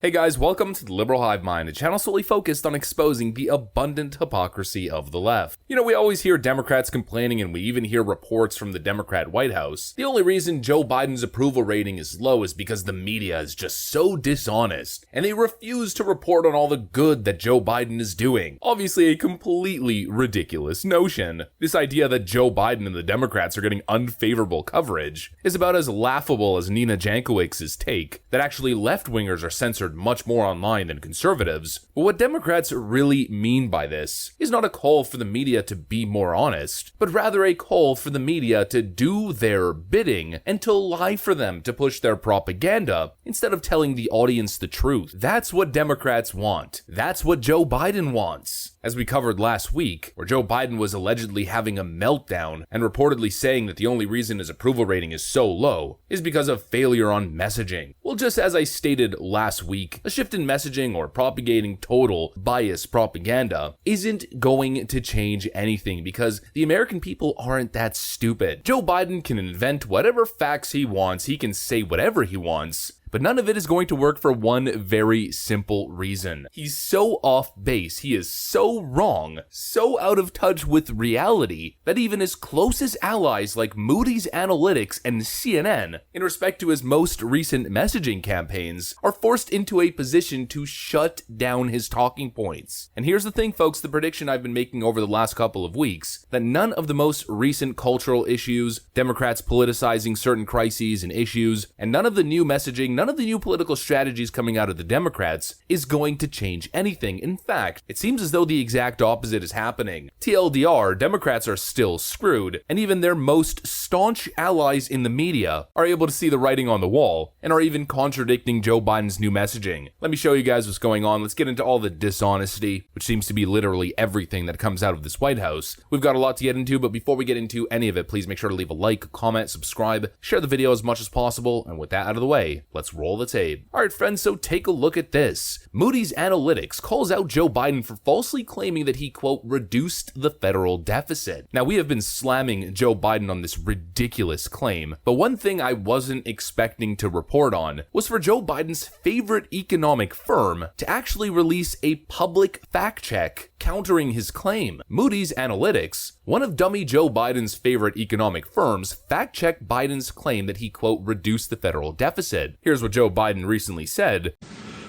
Hey guys, welcome to the Liberal Hive Mind, a channel solely focused on exposing the abundant hypocrisy of the left. You know, we always hear Democrats complaining, and we even hear reports from the Democrat White House. The only reason Joe Biden's approval rating is low is because the media is just so dishonest, and they refuse to report on all the good that Joe Biden is doing. Obviously a completely ridiculous notion. This idea that Joe Biden and the Democrats are getting unfavorable coverage is about as laughable as Nina Jankowicz's take, that actually left-wingers are censored much more online than conservatives. But what Democrats really mean by this is not a call for the media to be more honest, but rather a call for the media to do their bidding and to lie for them to push their propaganda instead of telling the audience the truth. That's what Democrats want. That's what Joe Biden wants. As we covered last week, where Joe Biden was allegedly having a meltdown and reportedly saying that the only reason his approval rating is so low is because of failure on messaging. Well, just as I stated last week, a shift in messaging or propagating total bias propaganda isn't going to change anything because the American people aren't that stupid. Joe Biden can invent whatever facts he wants, he can say whatever he wants, but none of it is going to work for one very simple reason. He's so off base, he is so wrong, so out of touch with reality, that even his closest allies like Moody's Analytics and CNN, in respect to his most recent messaging campaigns, are forced into a position to shut down his talking points. And here's the thing, folks, the prediction I've been making over the last couple of weeks, that none of the most recent cultural issues, Democrats politicizing certain crises and issues, and none of the new messaging, none of the new political strategies coming out of the Democrats is going to change anything. In fact, it seems as though the exact opposite is happening. TLDR, Democrats are still screwed, and even their most staunch allies in the media are able to see the writing on the wall and are even contradicting Joe Biden's new messaging. Let me show you guys what's going on. Let's get into all the dishonesty, which seems to be literally everything that comes out of this White House. We've got a lot to get into, but before we get into any of it, please make sure to leave a like, comment, subscribe, share the video as much as possible, and with that out of the way, let's roll the tape. Alright friends, so take a look at this. Moody's Analytics calls out Joe Biden for falsely claiming that he, quote, reduced the federal deficit. Now, we have been slamming Joe Biden on this ridiculous claim, but one thing I wasn't expecting to report on was for Joe Biden's favorite economic firm to actually release a public fact check countering his claim. Moody's Analytics, one of dummy Joe Biden's favorite economic firms, fact-checked Biden's claim that he, quote, reduced the federal deficit. Here's what Joe Biden recently said.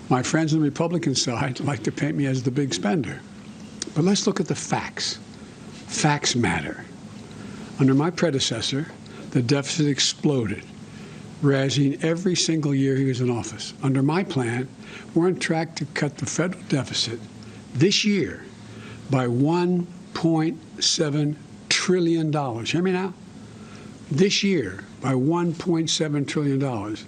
My friends on the Republican side like to paint me as the big spender. But let's look at the facts. Facts matter. Under my predecessor, the deficit exploded, rising every single year he was in office. Under my plan, we're on track to cut the federal deficit this year by $1.7 trillion. Hear me now? This year by $1.7 trillion.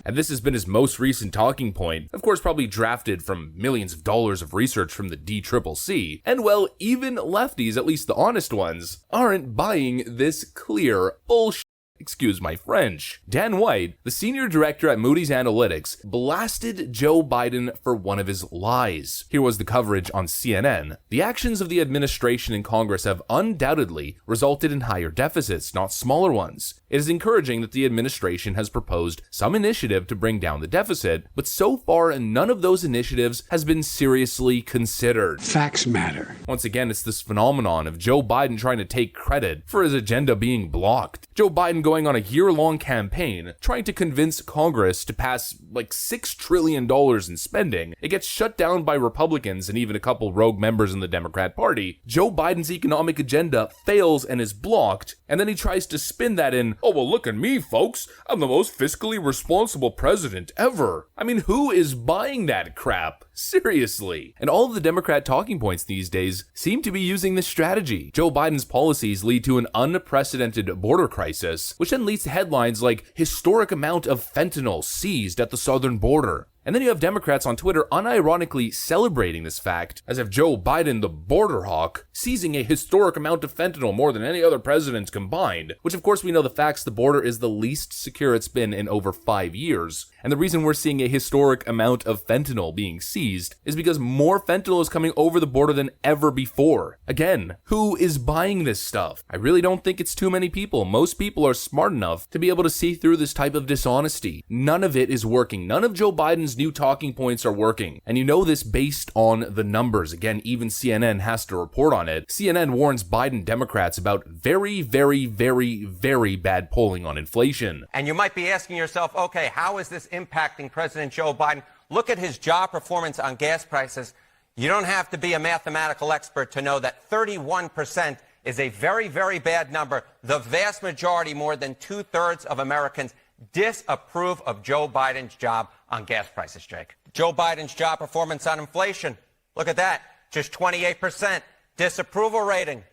And this has been his most recent talking point, of course probably drafted from millions of dollars of research from the DCCC. And well, even lefties, at least the honest ones, aren't buying this clear bullshit. Excuse my French. Dan White, the senior director at Moody's Analytics, blasted Joe Biden for one of his lies. Here was the coverage on CNN. The actions of the administration and Congress have undoubtedly resulted in higher deficits, not smaller ones. It is encouraging that the administration has proposed some initiative to bring down the deficit, but so far none of those initiatives has been seriously considered. Facts matter. Once again, it's this phenomenon of Joe Biden trying to take credit for his agenda being blocked. Joe Biden going on a year-long campaign trying to convince Congress to pass like $6 trillion in spending. It gets shut down by Republicans and even a couple rogue members in the Democrat Party. Joe Biden's economic agenda fails and is blocked, and then he tries to spin that in, oh, well, look at me, folks. I'm the most fiscally responsible president ever. I mean, who is buying that crap? Seriously. And all of the Democrat talking points these days seem to be using this strategy. Joe Biden's policies lead to an unprecedented border crisis, which then leads to headlines like historic amount of fentanyl seized at the southern border. And then you have Democrats on Twitter unironically celebrating this fact, as if Joe Biden, the border hawk, seizing a historic amount of fentanyl more than any other president combined, which of course we know the facts, the border is the least secure it's been in over 5 years. And the reason we're seeing a historic amount of fentanyl being seized is because more fentanyl is coming over the border than ever before. Again, who is buying this stuff? I really don't think it's too many people. Most people are smart enough to be able to see through this type of dishonesty. None of it is working. None of Joe Biden's Joe's new talking points are working. And you know this based on the numbers. Again, even CNN has to report on it. CNN warns Biden Democrats about very, very, very, very bad polling on inflation. And you might be asking yourself, okay, how is this impacting President Joe Biden? Look at his job performance on gas prices. You don't have to be a mathematical expert to know that 31% is a very, very bad number. The vast majority, more than 2/3 of Americans, disapprove of Joe Biden's job on gas prices, Jake. Joe Biden's job performance on inflation, look at that, just 28%. Disapproval rating,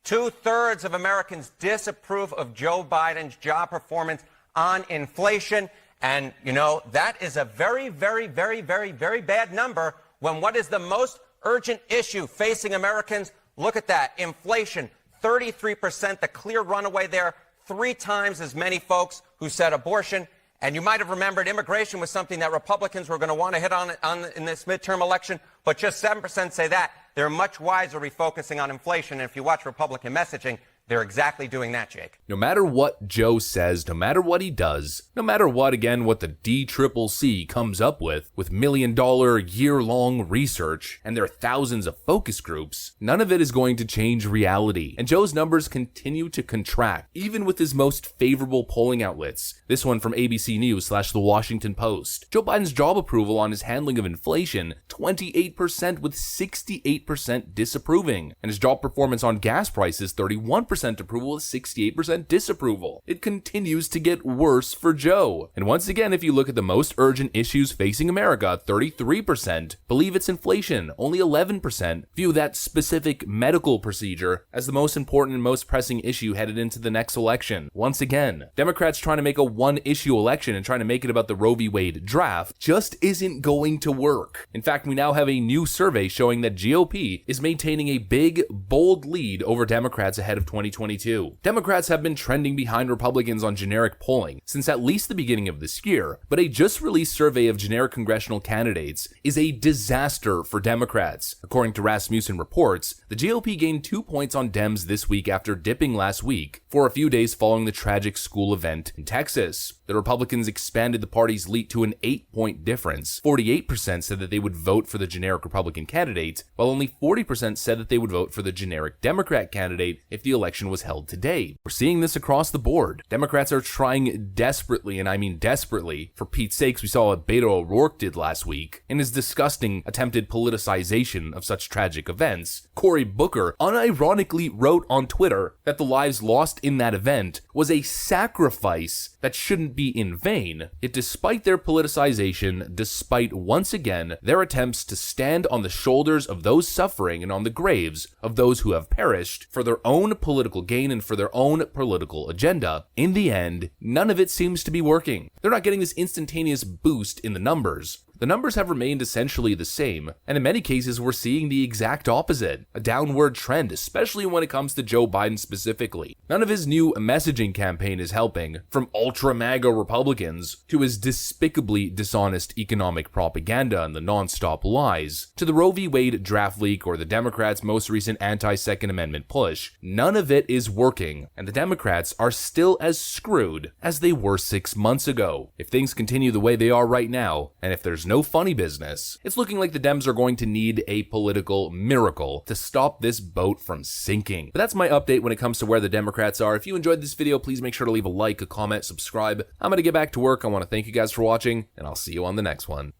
2/3 of Americans disapprove of Joe Biden's job performance on inflation. And, you know, that is a very, very, very, very, very bad number when what is the most urgent issue facing Americans? Look at that, inflation, 33%, the clear runaway there, 3 times as many folks who said abortion. And you might have remembered immigration was something that Republicans were going to want to hit on in this midterm election, but just 7% say that. They're much wiser refocusing on inflation. And if you watch Republican messaging, they're exactly doing that, Jake. No matter what Joe says, no matter what he does, no matter what the DCCC comes up with million-dollar, year-long research, and their thousands of focus groups, none of it is going to change reality. And Joe's numbers continue to contract, even with his most favorable polling outlets. This one from ABC News/The Washington Post. Joe Biden's job approval on his handling of inflation, 28% with 68% disapproving. And his job performance on gas prices, 31% approval with 68% disapproval. It continues to get worse for Joe. And once again, if you look at the most urgent issues facing America, 33% believe it's inflation. Only 11% view that specific medical procedure as the most important and most pressing issue headed into the next election. Once again, Democrats trying to make a one-issue election and trying to make it about the Roe v. Wade draft just isn't going to work. In fact, we now have a new survey showing that GOP is maintaining a big, bold lead over Democrats ahead of 2022. Democrats have been trending behind Republicans on generic polling since at least the beginning of this year, but a just released survey of generic congressional candidates is a disaster for Democrats. According to Rasmussen reports, the GOP gained 2 points on Dems this week after dipping last week for a few days following the tragic school event in Texas. The Republicans expanded the party's lead to an 8-point difference. 48% said that they would vote for the generic Republican candidate, while only 40% said that they would vote for the generic Democrat candidate if the election was held today. We're seeing this across the board. Democrats are trying desperately, and I mean desperately, for Pete's sakes, we saw what Beto O'Rourke did last week, in his disgusting attempted politicization of such tragic events. Cory Booker unironically wrote on Twitter that the lives lost in that event was a sacrifice that shouldn't be in vain. Yet despite their politicization, despite once again their attempts to stand on the shoulders of those suffering and on the graves of those who have perished for their own political gain and for their own political agenda, in the end, none of it seems to be working. They're not getting this instantaneous boost in the numbers. The numbers have remained essentially the same, and in many cases we're seeing the exact opposite, a downward trend, especially when it comes to Joe Biden specifically. None of his new messaging campaign is helping, from ultra-MAGA Republicans to his despicably dishonest economic propaganda and the non-stop lies, to the Roe v. Wade draft leak or the Democrats' most recent anti-Second Amendment push. None of it is working, and the Democrats are still as screwed as they were 6 months ago. If things continue the way they are right now, and if there's no funny business, it's looking like the Dems are going to need a political miracle to stop this boat from sinking. But that's my update when it comes to where the Democrats are. If you enjoyed this video, please make sure to leave a like, a comment, subscribe. I'm going to get back to work. I want to thank you guys for watching, and I'll see you on the next one.